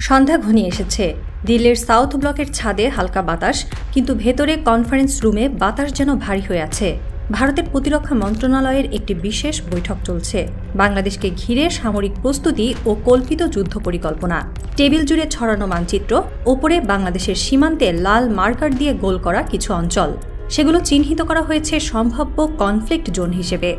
সন্ধ্যা ঘনিয়ে এসেছে। দিল্লির সাউথ ব্লকের ছাদে হালকা বাতাস, কিন্তু ভেতরে কনফারেন্স রুমে বাতাস যেন ভারী হয়ে আছে। ভারতের প্রতিরক্ষা মন্ত্রণালয়ের একটি বিশেষ বৈঠক চলছে। বাংলাদেশকে ঘিরে সামরিক প্রস্তুতি ও কল্পিত যুদ্ধ পরিকল্পনা। টেবিল জুড়ে ছড়ানো মানচিত্র, ওপরে বাংলাদেশের সীমান্তে লাল মার্কার দিয়ে গোল করা কিছু অঞ্চল। সেগুলো চিহ্নিত করা হয়েছে সম্ভাব্য কনফ্লিক্ট জোন হিসেবে।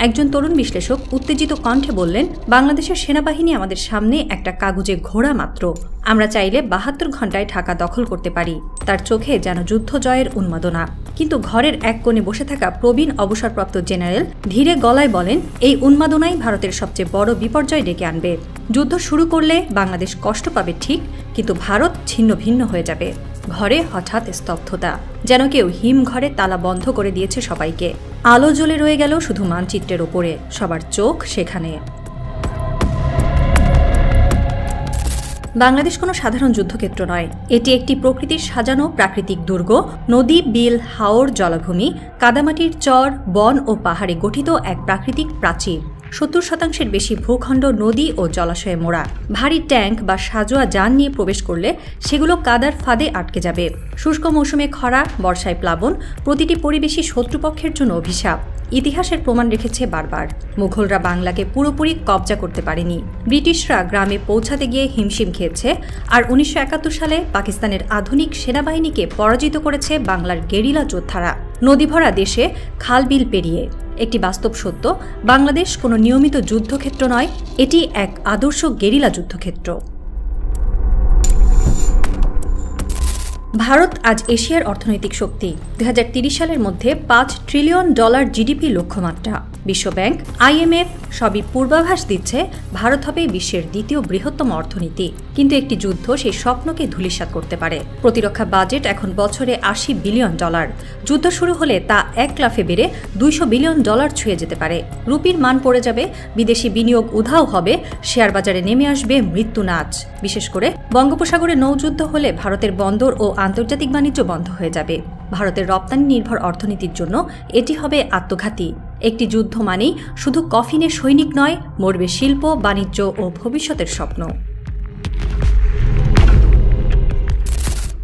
একজন তরুণ বিশ্লেষক উত্তেজিত কণ্ঠে বললেন, বাংলাদেশের সেনাবাহিনী আমাদের সামনে একটা কাগজে ঘোড়া মাত্র। আমরা চাইলে ৭২ ঘণ্টায় ঢাকা দখল করতে পারি। তার চোখে যেন যুদ্ধ জয়ের উন্মাদনা। কিন্তু ঘরের এক কোণে বসে থাকা প্রবীণ অবসরপ্রাপ্ত জেনারেল ধীরে গলায় বলেন, এই উন্মাদনাই ভারতের সবচেয়ে বড় বিপর্যয় ডেকে আনবে। যুদ্ধ শুরু করলে বাংলাদেশ কষ্ট পাবে ঠিক, কিন্তু ভারত ছিন্ন ভিন্ন হয়ে যাবে। ঘরে হঠাৎ স্তব্ধতা, যেন কেউ হিমঘরে তালা বন্ধ করে দিয়েছে সবাইকে। আলো জ্বলে রয়ে গেল শুধু মানচিত্রের ওপরে, সবার চোখ সেখানে। বাংলাদেশ কোনো সাধারণ যুদ্ধক্ষেত্র নয়। এটি একটি প্রকৃতির সাজানো প্রাকৃতিক দুর্গ। নদী, বিল, হাওর, জলাভূমি, কাদামাটির চর, বন ও পাহাড়ে গঠিত এক প্রাকৃতিক প্রাচীর। ৭০% বেশি ভূখণ্ড নদী ও জলাশয়ে মোড়া। ভারী ট্যাঙ্ক বা সাজোয়া যান নিয়ে প্রবেশ করলে সেগুলো কাদার ফাঁদে আটকে যাবে। শুষ্ক মৌসুমে খরা, বর্ষায় প্লাবন, প্রতিটি পরিবেশই শত্রুপক্ষের জন্য অভিশাপ। ইতিহাসের প্রমাণ রেখেছে বারবার। মুঘলরা বাংলাকে পুরোপুরি কবজা করতে পারেনি। ব্রিটিশরা গ্রামে পৌঁছাতে গিয়ে হিমশিম খেয়েছে। আর ১৯৭১ সালে পাকিস্তানের আধুনিক সেনাবাহিনীকে পরাজিত করেছে বাংলার গেরিলা যোদ্ধারা। নদীভরা দেশে খাল-বিল পেরিয়ে। একটি বাস্তব সত্য, বাংলাদেশ কোনো নিয়মিত যুদ্ধক্ষেত্র নয়, এটি এক আদর্শ গেরিলা যুদ্ধক্ষেত্র। ভারত আজ এশিয়ার অর্থনৈতিক শক্তি। ২০৩০ সালের মধ্যে $৫ ট্রিলিয়ন জিডিপি লক্ষ্যমাত্রা। বিশ্বব্যাংক, IMF সবই পূর্বাভাস দিচ্ছে ভারত হবে বিশ্বের দ্বিতীয় বৃহত্তম অর্থনীতি। কিন্তু একটি যুদ্ধ সেই স্বপ্নকে ধূলিসাৎ করতে পারে। প্রতিরক্ষা বাজেট এখন বছরে $৮০ বিলিয়ন। যুদ্ধ শুরু হলে তা এক লাফে বেড়ে $২০০ বিলিয়ন ছুঁয়ে যেতে পারে। রুপির মান পড়ে যাবে, বিদেশি বিনিয়োগ উধাও হবে, শেয়ার বাজারে নেমে আসবে মৃত্যু নাচ। বিশেষ করে বঙ্গোপসাগরে নৌযুদ্ধ হলে ভারতের বন্দর ও আন্তর্জাতিক বাণিজ্য বন্ধ হয়ে যাবে। ভারতের রপ্তানি নির্ভর অর্থনীতির জন্য এটি হবে আত্মঘাতী। একটি যুদ্ধ মানেই শুধু কফিনে সৈনিক নয়, মরবে শিল্প, বাণিজ্য ও ভবিষ্যতের স্বপ্ন।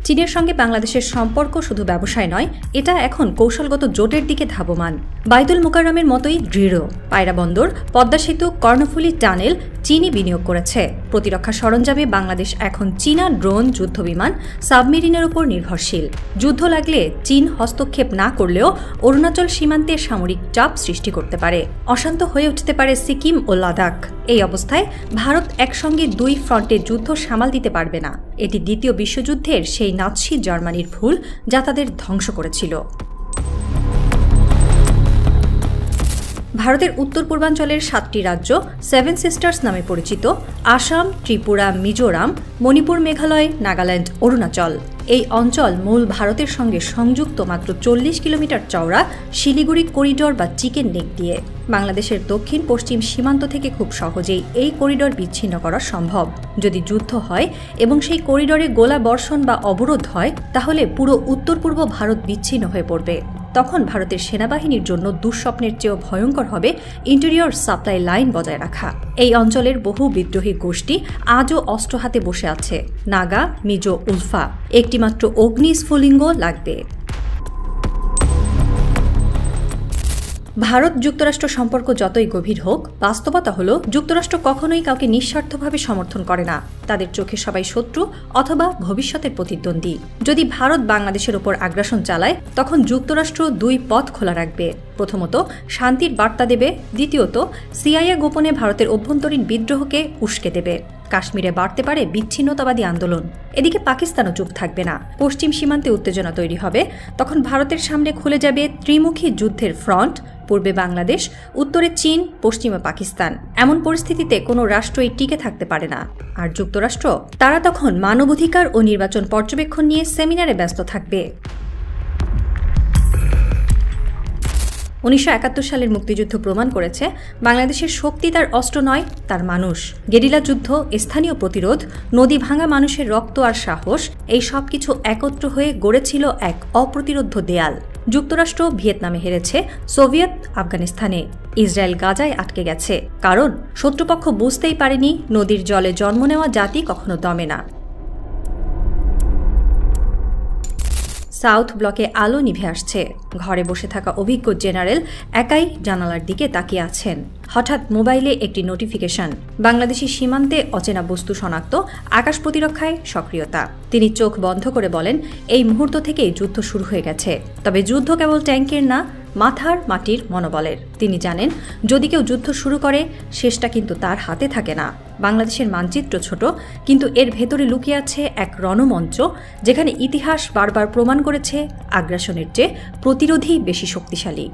চীনের সঙ্গে বাংলাদেশের সম্পর্ক শুধু ব্যবসায় নয়, এটা এখন কৌশলগত জোটের দিকে ধাবমান। বাইতুল মুকাররমের মতোই দৃঢ়। পায়রা বন্দর, পদ্মা সেতু, কর্ণফুলী টানেল চীনই বিনিয়োগ করেছে। প্রতিরক্ষা সরঞ্জামে বাংলাদেশ এখন চীনা ড্রোন, যুদ্ধবিমান, সাবমেরিনের উপর নির্ভরশীল। যুদ্ধ লাগলে চীন হস্তক্ষেপ না করলেও অরুণাচল সীমান্তে সামরিক চাপ সৃষ্টি করতে পারে। অশান্ত হয়ে উঠতে পারে সিকিম ও লাদাখ। এই অবস্থায় ভারত একসঙ্গে ২ ফ্রন্টে যুদ্ধ সামাল দিতে পারবে না। এটি দ্বিতীয় বিশ্বযুদ্ধের সেই নাৎসি জার্মানির ভুল, যা তাদের ধ্বংস করেছিল। ভারতের উত্তর পূর্বাঞ্চলের ৭টি রাজ্য 7 সিস্টার্স নামে পরিচিত। আসাম, ত্রিপুরা, মিজোরাম, মণিপুর, মেঘালয়, নাগাল্যান্ড, অরুণাচল। এই অঞ্চল মূল ভারতের সঙ্গে সংযুক্ত মাত্র ৪০ কিলোমিটার চওড়া শিলিগুড়ি করিডর বা চিকেন নেক দিয়ে। বাংলাদেশের দক্ষিণ পশ্চিম সীমান্ত থেকে খুব সহজেই এই করিডর বিচ্ছিন্ন করা সম্ভব। যদি যুদ্ধ হয় এবং সেই করিডরে গোলা বর্ষণ বা অবরোধ হয়, তাহলে পুরো উত্তর পূর্ব ভারত বিচ্ছিন্ন হয়ে পড়বে। তখন ভারতের সেনাবাহিনীর জন্য দুঃস্বপ্নের চেয়েও ভয়ঙ্কর হবে ইন্টেরিয়র সাপ্লাই লাইন বজায় রাখা। এই অঞ্চলের বহু বিদ্রোহী গোষ্ঠী আজও অস্ত্র হাতে বসে আছে। নাগা, মিজো, উলফা। একটিমাত্র অগ্নিস্ফুলিঙ্গ লাগবে। ভারত যুক্তরাষ্ট্র সম্পর্ক যতই গভীর হোক, বাস্তবতা হলো যুক্তরাষ্ট্র কখনোই কাউকে নিঃস্বার্থভাবে সমর্থন করে না। তাদের চোখে সবাই শত্রু অথবা ভবিষ্যতের প্রতিদ্বন্দ্বী। যদি ভারত বাংলাদেশের ওপর আগ্রাসন চালায়, তখন যুক্তরাষ্ট্র ২ পথ খোলা রাখবে। প্রথমত, শান্তির বার্তা দেবে। দ্বিতীয়ত, সিআইএ গোপনে ভারতের অভ্যন্তরীণ বিদ্রোহকে উস্কে দেবে। কাশ্মীরে বাড়তে পারে বিচ্ছিন্নতাবাদী আন্দোলন। এদিকে পাকিস্তানও চুপ থাকবে না। পশ্চিম সীমান্তে উত্তেজনা তৈরি হবে। তখন ভারতের সামনে খুলে যাবে ত্রিমুখী যুদ্ধের ফ্রন্ট। পূর্বে বাংলাদেশ, উত্তরে চীন, পশ্চিমে পাকিস্তান। এমন পরিস্থিতিতে কোনো রাষ্ট্রই টিকে থাকতে পারে না। আর যুক্তরাষ্ট্র, তারা তখন মানবাধিকার ও নির্বাচন পর্যবেক্ষণ নিয়ে সেমিনারে ব্যস্ত থাকবে। ১৯৭১ সালের মুক্তিযুদ্ধ প্রমাণ করেছে বাংলাদেশের শক্তি তার অস্ত্র নয়, তার মানুষ। গেরিলা যুদ্ধ, স্থানীয় প্রতিরোধ, নদী ভাঙা মানুষের রক্ত আর সাহস, এই সব কিছু একত্র হয়ে গড়েছিল এক অপ্রতিরোধ্য দেয়াল। যুক্তরাষ্ট্র ভিয়েতনামে হেরেছে, সোভিয়েত আফগানিস্তানে, ইসরায়েল গাজায় আটকে গেছে। কারণ শত্রুপক্ষ বুঝতেই পারেনি নদীর জলে জন্ম নেওয়া জাতি কখনো দমে না। সাউথ ব্লকে আলো নিভে আসছে। ঘরে বসে থাকা অভিজ্ঞ জেনারেল একাই জানালার দিকে তাকিয়ে আছেন। হঠাৎ মোবাইলে একটি নোটিফিকেশন, বাংলাদেশি সীমান্তে অচেনা বস্তু শনাক্ত, আকাশ প্রতিরক্ষায় সক্রিয়তা। তিনি চোখ বন্ধ করে বলেন, এই মুহূর্ত থেকেই যুদ্ধ শুরু হয়ে গেছে। তবে যুদ্ধ কেবল ট্যাঙ্কের না, মাটির মনোবলের। তিনি জানেন, যদি কেউ যুদ্ধ শুরু করে, শেষটা কিন্তু তার হাতে থাকে না। বাংলাদেশের মানচিত্র ছোট, কিন্তু এর ভেতরে লুকিয়ে আছে এক রণমঞ্চ, যেখানে ইতিহাস বারবার প্রমাণ করেছে আগ্রাসনের চেয়ে প্রতিরোধই বেশি শক্তিশালী।